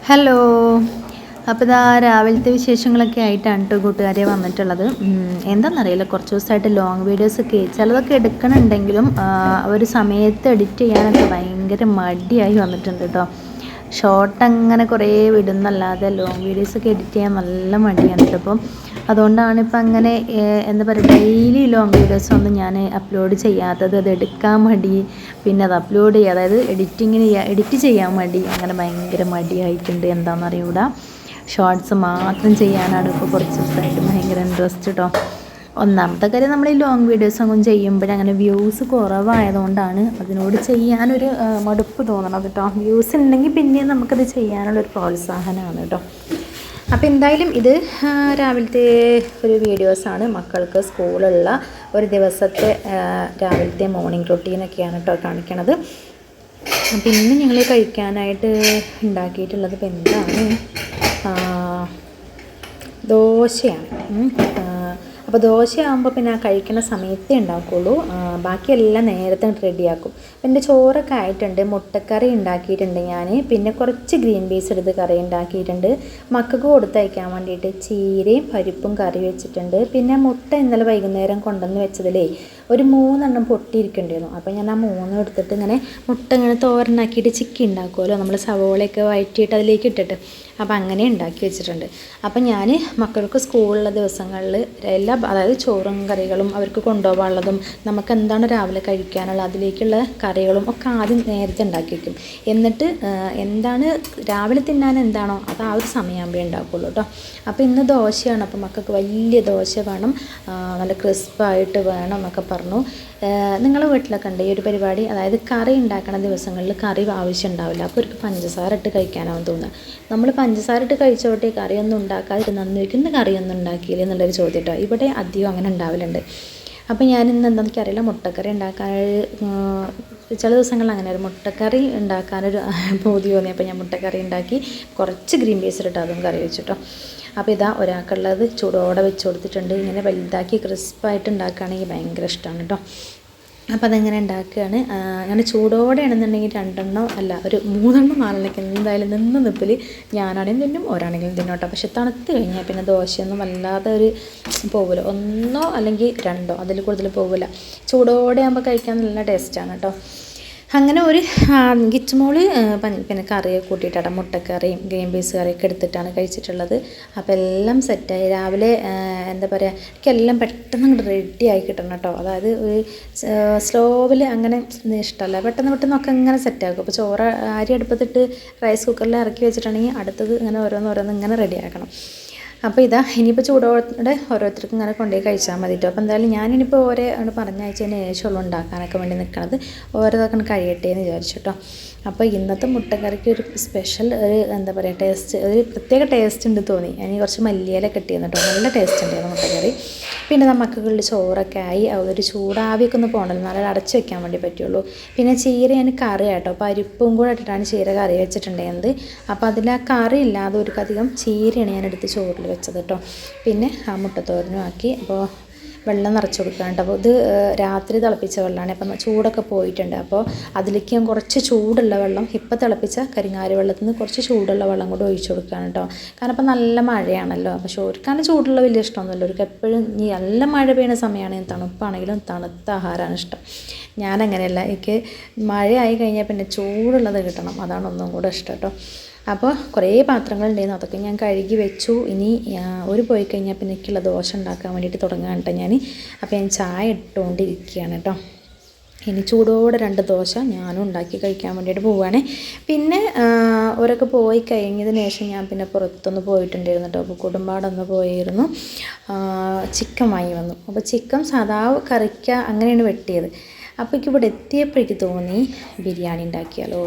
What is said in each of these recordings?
Hello, അപ്പോൾ ഇതാ രാവിലത്തെ വിശേഷങ്ങളൊക്കെ ആയിട്ടാണ് കേട്ടോ കൂട്ടുകാരെ വന്നിട്ടുള്ളത്. എന്താണെന്നറിയില്ല, കുറച്ച് ദിവസമായിട്ട് ലോങ് വീഡിയോസൊക്കെ ചിലതൊക്കെ എടുക്കണമെങ്കിലും ഒരു സമയത്ത് എഡിറ്റ് ചെയ്യാനൊക്കെ ഭയങ്കര മടിയായി വന്നിട്ടുണ്ട് കേട്ടോ. ഷോർട്ട് അങ്ങനെ കുറേ വിടുന്നല്ലാതെ ലോങ് വീഡിയോസൊക്കെ എഡിറ്റ് ചെയ്യാൻ നല്ല മടിയാണ് കേട്ടോ. അപ്പം അതുകൊണ്ടാണ് ഇപ്പം അങ്ങനെ എന്താ പറയുക, ഡെയിലി ലോങ് വീഡിയോസൊന്നും ഞാൻ അപ്ലോഡ് ചെയ്യാത്തത്. അത് എടുക്കാൻ മടി, പിന്നെ അത് അപ്ലോഡ് ചെയ്യുക, അതായത് എഡിറ്റ് ചെയ്യാൻ മടി, അങ്ങനെ ഭയങ്കര മടിയായിട്ടുണ്ട്. എന്താണെന്നറിയൂട. ഷോർട്സ് മാത്രം ചെയ്യാനാണ് ഇപ്പോൾ കുറച്ച് ദിവസമായിട്ട് ഭയങ്കര ഇൻട്രസ്റ്റ് കേട്ടോ. ഒന്നാമത്തെ കാര്യം, നമ്മൾ ഈ ലോങ് വീഡിയോസ് ഒന്നും ചെയ്യുമ്പോഴങ്ങനെ വ്യൂസ് കുറവായതുകൊണ്ടാണ് അതിനോട് ചെയ്യാനൊരു മടുപ്പ് തോന്നണത് കേട്ടോ. വ്യൂസ് ഉണ്ടെങ്കിൽ പിന്നെയും നമുക്കത് ചെയ്യാനുള്ളൊരു പ്രോത്സാഹനമാണ് കേട്ടോ. അപ്പോൾ എന്തായാലും ഇത് രാവിലത്തെ ഒരു വീഡിയോസാണ്. മക്കൾക്ക് സ്കൂളുള്ള ഒരു ദിവസത്തെ രാവിലത്തെ മോർണിംഗ് റൊട്ടീനൊക്കെയാണ് കേട്ടോ കാണിക്കണത്. പിന്നെ ഞങ്ങൾ കഴിക്കാനായിട്ട് ഉണ്ടാക്കിയിട്ടുള്ളത് ഇപ്പം എന്താണ്, ദോശയാണ്. അപ്പോൾ ദോശയാകുമ്പോൾ പിന്നെ ആ കഴിക്കുന്ന സമയത്തേ ഉണ്ടാക്കുകയുള്ളൂ, ബാക്കിയെല്ലാം നേരത്തെ റെഡിയാക്കും. അപ്പം എൻ്റെ ചോറൊക്കെ ആയിട്ടുണ്ട്. മുട്ടക്കറി ഉണ്ടാക്കിയിട്ടുണ്ട് ഞാൻ, പിന്നെ കുറച്ച് ഗ്രീൻ പീസ് എടുത്ത് കറി ഉണ്ടാക്കിയിട്ടുണ്ട്. മക്കൾക്ക് കൊടുത്തയക്കാൻ വേണ്ടിയിട്ട് ചീരയും പരിപ്പും കറി വെച്ചിട്ടുണ്ട്. പിന്നെ മുട്ട ഇന്നലെ വൈകുന്നേരം കൊണ്ടുവന്ന് വെച്ചതിലേ ഒരു 3 എണ്ണം പൊട്ടിയിരിക്കേണ്ടിയിരുന്നു. അപ്പോൾ ഞാൻ ആ 3 എടുത്തിട്ട് ഇങ്ങനെ മുട്ട ഇങ്ങനെ തോരനാക്കിയിട്ട് ചിക്കി ഉണ്ടാക്കുമല്ലോ, നമ്മൾ സവോളയൊക്കെ വഴറ്റിയിട്ട് അതിലേക്ക് ഇട്ടിട്ട്, അപ്പോൾ അങ്ങനെ ഉണ്ടാക്കി വെച്ചിട്ടുണ്ട്. അപ്പം ഞാൻ മക്കൾക്ക് സ്കൂളുള്ള ദിവസങ്ങളിൽ അതായത് ചോറും കറികളും അവർക്ക് കൊണ്ടുപോകാനുള്ളതും നമുക്ക് എന്താണ് രാവിലെ കഴിക്കാനുള്ള അതിലേക്കുള്ള കറികളും ഒക്കെ ആദ്യം നേരത്തെ ഉണ്ടാക്കി വയ്ക്കും. എന്നിട്ട് എന്താണ് രാവിലെ തിന്നാൻ എന്താണോ അത് ആ ഒരു സമയമാകുമ്പോഴേ ഉണ്ടാക്കുകയുള്ളൂ കേട്ടോ. അപ്പോൾ ഇന്ന് ദോശയാണ്. അപ്പോൾ മക്കൾക്ക് വലിയ ദോശ വേണം, നല്ല ക്രിസ്പായിട്ട് വേണം എന്നൊക്കെ പറഞ്ഞു. നിങ്ങളുടെ വീട്ടിലൊക്കെ ഉണ്ട് ഈ ഒരു പരിപാടി, അതായത് കറി ഉണ്ടാക്കുന്ന ദിവസങ്ങളിൽ കറി ആവശ്യം ഉണ്ടാവില്ല, അപ്പോൾ അവർക്ക് പഞ്ചസാര ഇട്ട് കഴിക്കാനാവും തോന്നുക. നമ്മൾ പഞ്ചസാര ഇട്ട് കഴിച്ചോട്ടെ, കറിയൊന്നും ഉണ്ടാക്കാതിരുന്നു ഇന്ന് കറിയൊന്നും ഉണ്ടാക്കിയില്ല എന്നുള്ളൊരു ചോദ്യം കേട്ടോ. ഇവിടെ അധികം അങ്ങനെ ഉണ്ടാവലുണ്ട്. അപ്പോൾ ഞാൻ ഇന്ന് എന്താണെന്ന് എനിക്കറിയില്ല, മുട്ടക്കറി ഉണ്ടാക്കാൻ ചില ദിവസങ്ങളിൽ അങ്ങനെ ഒരു മുട്ടക്കറി ഉണ്ടാക്കാനൊരു പൂതി തോന്നി. അപ്പോൾ ഞാൻ മുട്ടക്കറി ഉണ്ടാക്കി, കുറച്ച് ഗ്രീൻ പീസ് ഇട്ട് അതും കറി വെച്ചിട്ടോ. അപ്പോൾ ഇതാ ഒരാൾക്കുള്ളത് ചൂടോടെ വെച്ച് കൊടുത്തിട്ടുണ്ട്. ഇങ്ങനെ വലുതാക്കി ക്രിസ്പായിട്ട് ഉണ്ടാക്കുകയാണെങ്കിൽ ഭയങ്കര ഇഷ്ടമാണ് കേട്ടോ. അപ്പോൾ അതെങ്ങനെ ഉണ്ടാക്കുകയാണ്, അങ്ങനെ ചൂടോടെ ആണെന്നുണ്ടെങ്കിൽ 2 എണ്ണം അല്ല, ഒരു 3 എണ്ണം 4 എണ്ണമൊക്കെ എന്തായാലും നിന്ന് നിപ്പിൽ ഞാനാണെങ്കിലും തിന്നും, ഒരാണെങ്കിലും തിന്നോട്ടോ. പക്ഷെ തണുത്ത് കഴിഞ്ഞാൽ പിന്നെ ദോശയൊന്നും വല്ലാതെ ഒരു പോകില്ല, 1 അല്ലെങ്കിൽ 2 അതിൽ കൂടുതൽ പോകില്ല. ചൂടോടെ ആകുമ്പോൾ കഴിക്കാൻ നല്ല ടേസ്റ്റാണ് കേട്ടോ. അങ്ങനെ ഒരു ഗിച്ചുമോള് പിന്നെ കറിയൊക്കെ കൂട്ടിയിട്ടാണ് മുട്ടക്കറിയും ഗ്രീൻ പീസ് കറിയൊക്കെ എടുത്തിട്ടാണ് കഴിച്ചിട്ടുള്ളത്. അപ്പോൾ എല്ലാം സെറ്റായി. രാവിലെ എന്താ പറയുക, എനിക്കെല്ലാം പെട്ടെന്ന് അങ്ങോട്ട് റെഡിയായി കിട്ടണം കേട്ടോ. അതായത് ഒരു സ്ലോവിൽ അങ്ങനെ ഇഷ്ടമല്ല, പെട്ടെന്നൊക്കെ ഇങ്ങനെ സെറ്റാക്കും. അപ്പോൾ ചോറ് അരി അടുപ്പത്തിട്ട് റൈസ് കുക്കറിൽ ഇറക്കി വെച്ചിട്ടുണ്ടെങ്കിൽ അടുത്തത് ഇങ്ങനെ ഓരോന്ന് ഇങ്ങനെ റെഡിയാക്കണം. അപ്പോൾ ഇതാ ഇനിയിപ്പോൾ ചൂടോടെ ഓരോരുത്തർക്കും ഇങ്ങനെ കൊണ്ടുപോയി കഴിച്ചാൽ മതി കേട്ടോ. അപ്പോൾ എന്തായാലും ഞാനിനിപ്പോൾ പറഞ്ഞയച്ചതിന് ശേഷമുള്ള ഉണ്ടാക്കാനൊക്കെ വേണ്ടി നിൽക്കുന്നത്, ഓരോതൊക്കെ കഴിയട്ടെ എന്ന് വിചാരിച്ചു കേട്ടോ. അപ്പോൾ ഇന്നത്തെ മുട്ടക്കറിക്ക് ഒരു സ്പെഷ്യൽ ഒരു എന്താ പറയുക ടേസ്റ്റ്, ഒരു പ്രത്യേക ടേസ്റ്റ് ഉണ്ട് തോന്നി. ഞാൻ കുറച്ച് മല്ലിയില കിട്ടിയിരുന്നു കേട്ടോ, നല്ല ടേസ്റ്റ് ഉണ്ടായിരുന്നു മുട്ടക്കറി. പിന്നെ നമുക്കുള്ള ചോറൊക്കെ ആയി, ഒരു ചൂടാവിയൊക്കെ ഒന്ന് പോകണല്ലോ, നല്ല അടച്ച് വെക്കാൻ വേണ്ടി പറ്റുള്ളൂ. പിന്നെ ചീര ഞാൻ കറി കേട്ടോ, പരിപ്പും കൂടെ ഇട്ടിട്ടാണ് ചീര കറി വെച്ചിട്ടുണ്ടായിരുന്നത്. അപ്പോൾ അതിൽ ആ കറി ഇല്ലാതെ അധികം ചീരയാണ് ഞാൻ എടുത്ത് ചോറിൽ വെച്ചത് കേട്ടോ. പിന്നെ ആ മുട്ടത്തോരനും ആക്കി. അപ്പോൾ വെള്ളം നിറച്ച് കൊടുക്കാനുണ്ട്. അപ്പോൾ ഇത് രാത്രി തിളപ്പിച്ച വെള്ളമാണ്, അപ്പം ചൂടൊക്കെ പോയിട്ടുണ്ട്. അപ്പോൾ അതിലേക്ക് ഞാൻ കുറച്ച് ചൂടുള്ള വെള്ളം, ഇപ്പം തിളപ്പിച്ച കരിങ്ങാരി വെള്ളത്തിൽ നിന്ന് കുറച്ച് ചൂടുള്ള വെള്ളം കൂടെ ഒഴിച്ചു കൊടുക്കുകയാണ് കേട്ടോ. കാരണം ഇപ്പം നല്ല മഴയാണല്ലോ, അപ്പോൾ ചോർക്കാണ് ചൂടുള്ള വലിയ ഇഷ്ടമൊന്നുമില്ല. അവർക്ക് എപ്പോഴും ഈ നല്ല മഴ പെയ്യുന്ന സമയമാണെങ്കിൽ തണുപ്പാണെങ്കിലും തണുത്ത ആഹാരമാണ് ഇഷ്ടം. ഞാനങ്ങനെയല്ല, എനിക്ക് മഴയായി കഴിഞ്ഞാൽ പിന്നെ ചൂടുള്ളത് കിട്ടണം, അതാണ് ഒന്നും കൂടെ ഇഷ്ടം കേട്ടോ. അപ്പോൾ കുറേ പാത്രങ്ങളുണ്ടായിരുന്നു, അതൊക്കെ ഞാൻ കഴുകി വെച്ചു. ഇനി പോയി കഴിഞ്ഞാൽ പിന്നെ എനിക്കുള്ള ദോശ ഉണ്ടാക്കാൻ വേണ്ടിയിട്ട് തുടങ്ങാൻ കേട്ടോ ഞാൻ. അപ്പോൾ ഞാൻ ചായ ഇട്ടുകൊണ്ടിരിക്കുകയാണ് കേട്ടോ. ഇനി ചൂടോടെ 2 ദോശ ഞാനും ഉണ്ടാക്കി കഴിക്കാൻ വേണ്ടിയിട്ട് പോവുകയാണ്. പിന്നെ അവരൊക്കെ പോയി കഴിഞ്ഞതിന് ശേഷം ഞാൻ പിന്നെ പുറത്തൊന്ന് പോയിട്ടുണ്ടായിരുന്നു കേട്ടോ. അപ്പോൾ കുടുംബാടൊന്ന് പോയിരുന്നു, ചിക്കൻ വാങ്ങി വന്നു. അപ്പോൾ ചിക്കൻ സാധാ കറിക്ക അങ്ങനെയാണ് വെട്ടിയത്. അപ്പോൾ ഇവിടെ എത്തിയപ്പോഴേക്ക് തോന്നി ബിരിയാണി ഉണ്ടാക്കിയാലോ.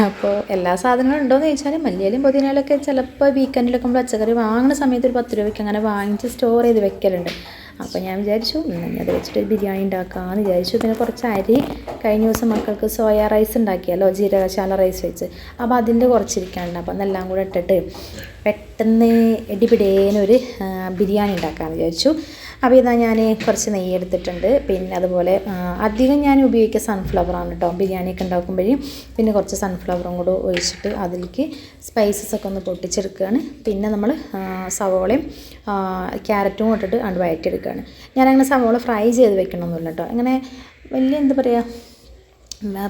അപ്പോൾ എല്ലാ സാധനങ്ങളും ഉണ്ടോയെന്ന് ചോദിച്ചാൽ മല്ലിയിലയും പുതിനയിലൊക്കെ ചിലപ്പോൾ വീക്കെൻഡിലൊക്കെ നമ്മൾ പച്ചക്കറി വാങ്ങുന്ന സമയത്ത് ഒരു 10 രൂപയ്ക്ക് അങ്ങനെ വാങ്ങിച്ച് സ്റ്റോർ ചെയ്ത് വെക്കലുണ്ട്. അപ്പോൾ ഞാൻ വിചാരിച്ചു അത് വെച്ചിട്ട് ബിരിയാണി ഉണ്ടാക്കാമെന്ന് വിചാരിച്ചു. പിന്നെ കുറച്ച് അരി കഴിഞ്ഞ ദിവസം മക്കൾക്ക് സോയ റൈസ് ഉണ്ടാക്കിയല്ലോ, ജീരകശാല റൈസ് വെച്ച്. അപ്പോൾ അതിൻ്റെ കുറച്ചിരിക്കാനുണ്ട്. അപ്പോൾ അതെല്ലാം കൂടെ ഇട്ടിട്ട് പെട്ടെന്ന് ഇടിപിടേനൊരു ബിരിയാണി ഉണ്ടാക്കാമെന്ന് വിചാരിച്ചു. അപ്പോൾ ഇതാ ഞാൻ കുറച്ച് നെയ്യ് എടുത്തിട്ടുണ്ട്. പിന്നെ അതുപോലെ അധികം ഞാൻ ഉപയോഗിക്കുക സൺഫ്ലവറാണ് കേട്ടോ ബിരിയാണിയൊക്കെ ഉണ്ടാക്കുമ്പോഴേ. പിന്നെ കുറച്ച് സൺഫ്ലവറും കൂടെ ഒഴിച്ചിട്ട് അതിലേക്ക് സ്പൈസസ് ഒക്കെ ഒന്ന് പൊട്ടിച്ചെടുക്കുകയാണ്. പിന്നെ നമ്മൾ സവോളയും ക്യാരറ്റും ഇട്ടിട്ട് അത് വഴറ്റിയെടുക്കുകയാണ്. ഞാനങ്ങനെ സവോള ഫ്രൈ ചെയ്ത് വെക്കണമെന്നില്ല കേട്ടോ. അങ്ങനെ വലിയ എന്താ പറയുക,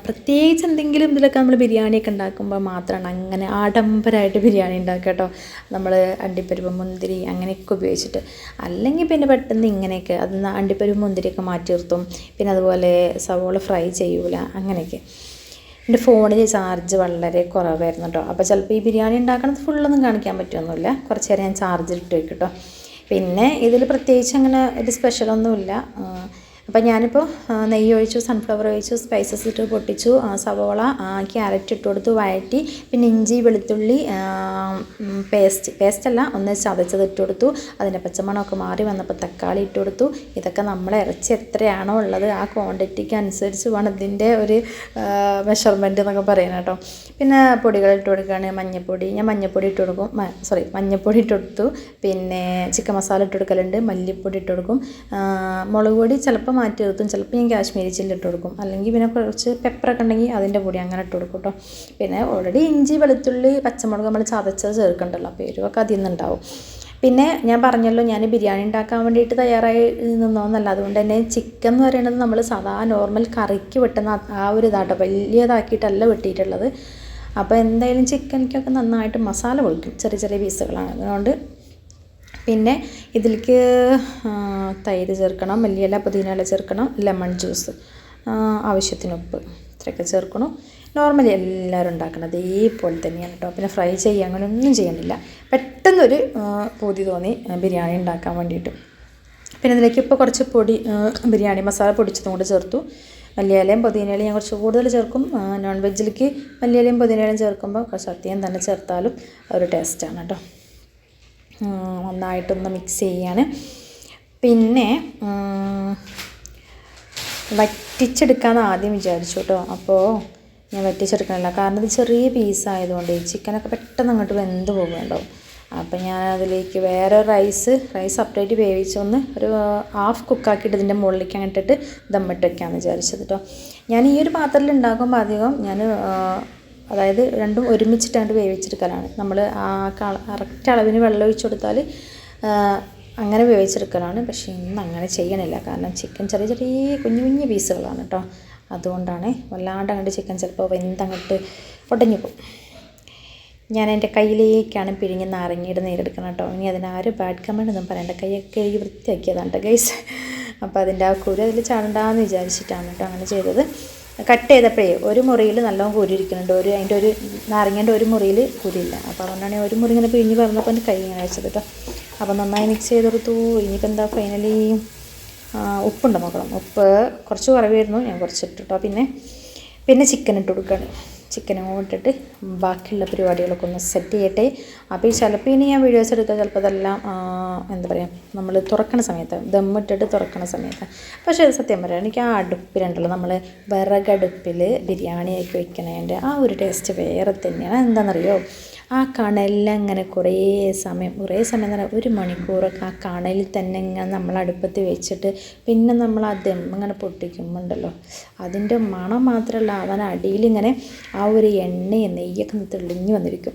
പ്രത്യേകിച്ച് എന്തെങ്കിലും ഇതിലൊക്കെ നമ്മൾ ബിരിയാണിയൊക്കെ ഉണ്ടാക്കുമ്പോൾ മാത്രമാണ് അങ്ങനെ ആഡംബരമായിട്ട് ബിരിയാണി ഉണ്ടാക്കുക കേട്ടോ. നമ്മൾ അണ്ടിപ്പരിപ്പ് മുന്തിരി അങ്ങനെയൊക്കെ ഉപയോഗിച്ചിട്ട്. അല്ലെങ്കിൽ പിന്നെ പെട്ടെന്ന് ഇങ്ങനെയൊക്കെ അത് അണ്ടിപ്പരിപ്പ് മുന്തിരിയൊക്കെ മാറ്റി നിർത്തും. പിന്നെ അതുപോലെ സവോള ഫ്രൈ ചെയ്യൂല അങ്ങനെയൊക്കെ. എൻ്റെ ഫോണിൽ ചാർജ് വളരെ കുറവായിരുന്നു കേട്ടോ. അപ്പോൾ ചിലപ്പോൾ ഈ ബിരിയാണി ഉണ്ടാക്കണത് ഫുള്ളൊന്നും കാണിക്കാൻ പറ്റുമൊന്നുമില്ല. കുറച്ച് നേരം ഞാൻ ചാർജ് ഇട്ട് വയ്ക്കും കേട്ടോ. പിന്നെ ഇതിൽ പ്രത്യേകിച്ച് അങ്ങനെ ഒരു സ്പെഷ്യലൊന്നുമില്ല. അപ്പോൾ ഞാനിപ്പോൾ നെയ്യ് ഒഴിച്ചു, സൺഫ്ലവർ ഒഴിച്ചു, സ്പൈസസ് ഇട്ട് പൊട്ടിച്ചു, സവോള ക്യാരറ്റ് ഇട്ട് കൊടുത്തു വഴറ്റി. പിന്നെ ഇഞ്ചി വെളുത്തുള്ളി പേസ്റ്റല്ല ഒന്ന് ചതച്ചത് ഇട്ട് കൊടുത്തു. അതിൻ്റെ പച്ചമണമൊക്കെ മാറി വന്നപ്പോൾ തക്കാളി ഇട്ട് കൊടുത്തു. ഇതൊക്കെ നമ്മളെ ഇറച്ചി എത്രയാണോ ഉള്ളത് ആ ക്വാണ്ടിറ്റിക്ക് അനുസരിച്ച് വേണം ഇതിൻ്റെ ഒരു മെഷർമെൻറ്റ് എന്നൊക്കെ പറയുന്നത് കേട്ടോ. പിന്നെ പൊടികൾ ഇട്ട് കൊടുക്കുകയാണ്. മഞ്ഞൾപ്പൊടി ഞാൻ മഞ്ഞൾപ്പൊടി ഇട്ട് കൊടുക്കും, മഞ്ഞൾപ്പൊടി ഇട്ട് കൊടുത്തു. പിന്നെ ചിക്കൻ മസാല ഇട്ട് കൊടുക്കലുണ്ട്, മല്ലിപ്പൊടി ഇട്ട് കൊടുക്കും. മുളക് പൊടി ചിലപ്പോൾ മാറ്റി നിർത്തും, ചിലപ്പോൾ ഞാൻ കാശ്മീരി ചില്ലി ഇട്ട് കൊടുക്കും. അല്ലെങ്കിൽ പിന്നെ കുറച്ച് പെപ്പറൊക്കെ ഉണ്ടെങ്കിൽ അതിൻ്റെ പൊടി അങ്ങനെ ഇട്ട് കൊടുക്കും കേട്ടോ. പിന്നെ ഓൾറെഡി ഇഞ്ചി വെളുത്തുള്ളി പച്ചമുളക് നമ്മൾ ചതച്ചത് ചേർക്കണ്ടല്ലോ, അപ്പോൾ എരിവൊക്കെ അതിൽ നിന്നുണ്ടാവും. പിന്നെ ഞാൻ പറഞ്ഞല്ലോ ഞാൻ ബിരിയാണി ഉണ്ടാക്കാൻ വേണ്ടിയിട്ട് തയ്യാറായി നിന്നോന്നല്ല. അതുകൊണ്ട് തന്നെ ചിക്കൻ എന്ന് പറയുന്നത് നമ്മൾ സാധാ നോർമൽ കറിക്ക് വെട്ടുന്ന ആ ഒരു ഇതാട്ടോ, വലിയതാക്കിയിട്ടല്ല വെട്ടിയിട്ടുള്ളത്. അപ്പോൾ എന്തായാലും ചിക്കനിക്കൊക്കെ നന്നായിട്ട് മസാല പൊളിക്കും, ചെറിയ ചെറിയ പീസുകളാണ്. അതുകൊണ്ട് പിന്നെ ഇതിലേക്ക് തൈര് ചേർക്കണം, മല്ലിയില പുതിന ചേർക്കണം, ലെമൺ ജ്യൂസ്, ആവശ്യത്തിന് ഉപ്പ്, ഇത്രയൊക്കെ ചേർക്കണം. നോർമലി എല്ലാവരും ഉണ്ടാക്കണം ഇതേപോലെ തന്നെയാണ് കേട്ടോ. പിന്നെ ഫ്രൈ ചെയ്യുക അങ്ങനെയൊന്നും ചെയ്യണില്ല. പെട്ടെന്നൊരു പൂതി തോന്നി ബിരിയാണി ഉണ്ടാക്കാൻ വേണ്ടിയിട്ട്. പിന്നെ ഇതിലേക്ക് ഇപ്പോൾ കുറച്ച് പൊടി ബിരിയാണി മസാല പൊടിച്ചതും കൂടെ ചേർത്തു. മല്ലിയിലയും പുതിനയിലയും ഞാൻ കുറച്ച് കൂടുതൽ ചേർക്കും. നോൺ വെജിലേക്ക് മല്ലിയിലയും പുതിനയിലയും ചേർക്കുമ്പോൾ കുറച്ച് അധികം തന്നെ ചേർത്താലും ഒരു ടേസ്റ്റാണ് കേട്ടോ. നന്നായിട്ടൊന്ന് മിക്സ് ചെയ്യാണ്. പിന്നെ വറ്റിച്ചെടുക്കാമെന്ന് ആദ്യം വിചാരിച്ചു കേട്ടോ. അപ്പോൾ ഞാൻ വറ്റിച്ചെടുക്കണില്ല, കാരണം ഇത് ചെറിയ പീസായതുകൊണ്ട് ചിക്കനൊക്കെ പെട്ടെന്ന് അങ്ങോട്ട് വെന്ത് പോകുന്നുണ്ടാവും. അപ്പം ഞാൻ അതിലേക്ക് വേറെ റൈസ് സെപ്പറേറ്റ് വേവിച്ചൊന്ന് ഒരു ഹാഫ് കുക്കാക്കിയിട്ട് ഇതിൻ്റെ മുകളിലേക്ക് അങ്ങോട്ടിട്ട് ദമ്മിട്ട് വയ്ക്കാമെന്ന് വിചാരിച്ചത് കേട്ടോ. ഞാൻ ഈ ഒരു പാത്രത്തിൽ ഉണ്ടാക്കുമ്പോൾ അധികം ഞാൻ അതായത് രണ്ടും ഒരുമിച്ചിട്ടാണ്ട് വേവിച്ചെടുക്കലാണ്. നമ്മൾ ആ കറക്റ്റ് അളവിന് വെള്ളം ഒഴിച്ച് കൊടുത്താൽ അങ്ങനെ വേവിച്ചെടുക്കലാണ്. പക്ഷേ ഇന്ന് അങ്ങനെ ചെയ്യണില്ല, കാരണം ചിക്കൻ ചെറിയ ചെറിയ കുഞ്ഞു കുഞ്ഞു പീസുകളാണ് കേട്ടോ. അതുകൊണ്ടാണ് വല്ലാണ്ട് അങ്ങോട്ട് ചിക്കൻ ചിലപ്പോൾ വെന്തങ്ങോട്ട് ഉടഞ്ഞു പോകും. ഞാൻ എൻ്റെ കയ്യിലേക്കാണ് പിഴിഞ്ഞ് നാരങ്ങയുടെ നീരെടുക്കണം കേട്ടോ. ഇനി അതിനാരും ബാഡ് കമൻറ്റ് ഒന്നും പറയണ്ട, കൈയൊക്കെ എഴുതി വൃത്തിയാക്കിയതാണ് കേട്ടോ ഗൈസ്. അപ്പോൾ അതിൻ്റെ ആ കുരു അതിൽ ചാടണ്ടാന്ന് വിചാരിച്ചിട്ടാണ് കേട്ടോ അങ്ങനെ ചെയ്തത്. കട്ട് ചെയ്തപ്പോഴേ ഒരു മുറിയിൽ നല്ലോണം കുരു ഇരിക്കുന്നുണ്ട്, അതിൻ്റെ ഒരു നാരങ്ങേൻ്റെ ഒരു മുറിയിൽ കുരിയില്ല. അപ്പോൾ അതുകൊണ്ടാണ് ഒരു മുറി ഇങ്ങനെ പിഴിഞ്ഞ് പറഞ്ഞപ്പോൾ എൻ്റെ കൈ ഇങ്ങനെ വെച്ചത് കേട്ടോ. അപ്പോൾ നന്നായി മിക്സ് ചെയ്ത് കൊടുത്തു. ഇനിയിപ്പോൾ എന്താ ഫൈനലി ഉപ്പുണ്ടോ നോക്കണം. ഉപ്പ് കുറച്ച് കുറവായിരുന്നു, ഞാൻ കുറച്ചിട്ട് കേട്ടോ. പിന്നെ ചിക്കൻ ഇട്ട് കൊടുക്കുകയാണ്. ചിക്കനും ഇട്ടിട്ട് ബാക്കിയുള്ള പരിപാടികളൊക്കെ ഒന്ന് സെറ്റ് ചെയ്യട്ടെ. അപ്പോൾ ചിലപ്പോൾ ഇനി ഞാൻ വീഡിയോസ് എടുക്കുക ചിലപ്പോൾ അതെല്ലാം എന്താ പറയുക നമ്മൾ തുറക്കണ സമയത്ത് ദമ്മിട്ടിട്ട് തുറക്കണ സമയത്ത്. പക്ഷേ അത് സത്യം പറയാം, എനിക്ക് ആ അടുപ്പിലുണ്ടല്ലോ നമ്മൾ വിറകടുപ്പിൽ ബിരിയാണിയൊക്കെ വെക്കണതിൻ്റെ ആ ഒരു ടേസ്റ്റ് വേറെ തന്നെയാണ്. എന്താണെന്നറിയോ, ആ കണലിലങ്ങനെ കുറേ സമയം എന്ന് പറഞ്ഞാൽ 1 മണിക്കൂറൊക്കെ ആ കണലിൽ തന്നെ ഇങ്ങനെ നമ്മൾ അടുപ്പത്ത് വെച്ചിട്ട് പിന്നെ നമ്മൾ ആ ദം ഇങ്ങനെ പൊട്ടിക്കുമ്പോണ്ടല്ലോ അതിൻ്റെ മണം മാത്രമല്ല അതിന് അടിയിലിങ്ങനെ ആ ഒരു എണ്ണയും നെയ്യൊക്കെ തെളിഞ്ഞു വന്നിരിക്കും.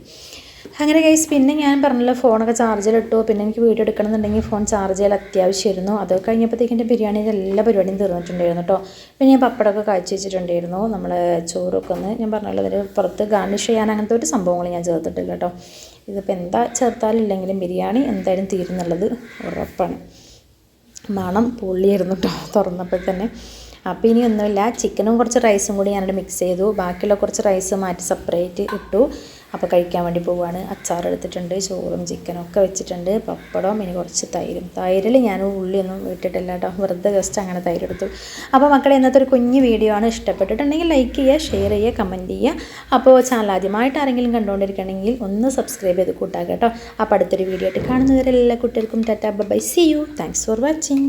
അങ്ങനെ ഗൈസ്, പിന്നെ ഞാൻ പറഞ്ഞല്ലോ ഫോണൊക്കെ ചാർജിലിട്ടു. പിന്നെ എനിക്ക് വീഡിയോ എടുക്കണമെന്നുണ്ടെങ്കിൽ ഫോൺ ചാർജ് ചെയ്യാൻ അത്യാവശ്യമായിരുന്നു. അത് കഴിഞ്ഞപ്പോഴത്തേക്കും എൻ്റെ ബിരിയാണിയുടെ എല്ലാ പരിപാടിയും തീർന്നിട്ടുണ്ടായിരുന്നു കേട്ടോ. പിന്നെ ഞാൻ പപ്പടമൊക്കെ കാഴ്ച വെച്ചിട്ടുണ്ടായിരുന്നു. നമ്മൾ ചോറൊക്കെ ഒന്ന് ഞാൻ പറഞ്ഞല്ലോ അതിൽ പുറത്ത് ഗാർണിഷ് ചെയ്യാൻ അങ്ങനത്തെ ഒരു സംഭവങ്ങൾ ഞാൻ ചേർത്തിട്ടില്ല കേട്ടോ. ഇതിപ്പോൾ എന്താ ചേർത്താലില്ലെങ്കിലും ബിരിയാണി എന്തായാലും തീരുന്നുള്ളത് ഉറപ്പാണ്. മണം പൊള്ളിയായിരുന്നു കേട്ടോ തുറന്നപ്പോൾ തന്നെ. അപ്പോൾ ഇനി ഒന്നുമില്ല, ചിക്കനും കുറച്ച് റൈസും കൂടി ഞാനവിടെ മിക്സ് ചെയ്തു. ബാക്കിയുള്ള കുറച്ച് റൈസ് മാറ്റി സെപ്പറേറ്റ് ഇട്ടു. അപ്പോൾ കഴിക്കാൻ വേണ്ടി പോവുകയാണ്. അച്ചാർ എടുത്തിട്ടുണ്ട്, ചോറും ചിക്കനും ഒക്കെ വെച്ചിട്ടുണ്ട്, പപ്പടവും, ഇനി കുറച്ച് തൈരിൽ ഞാൻ ഉള്ളിയൊന്നും ഇട്ടിട്ടില്ല കേട്ടോ, വെറുതെ ജസ്റ്റ് അങ്ങനെ തൈരെടുത്തു. അപ്പോൾ മക്കളെ, ഇന്നത്തെ ഒരു കുഞ്ഞു വീഡിയോ ആണ്. ഇഷ്ടപ്പെട്ടിട്ടുണ്ടെങ്കിൽ ലൈക്ക് ചെയ്യുക, ഷെയർ ചെയ്യുക, കമൻറ്റ് ചെയ്യുക. അപ്പോൾ ചാനൽ ആദ്യമായിട്ട് ആരെങ്കിലും കണ്ടുകൊണ്ടിരിക്കണമെങ്കിൽ ഒന്ന് സബ്സ്ക്രൈബ് ചെയ്ത് കൂട്ടാക്കുക കേട്ടോ. അപ്പോൾ അടുത്തൊരു വീഡിയോ ആയിട്ട് കാണുന്നവരെ എല്ലാ കുട്ടികൾക്കും tata bye, see you, thanks for watching.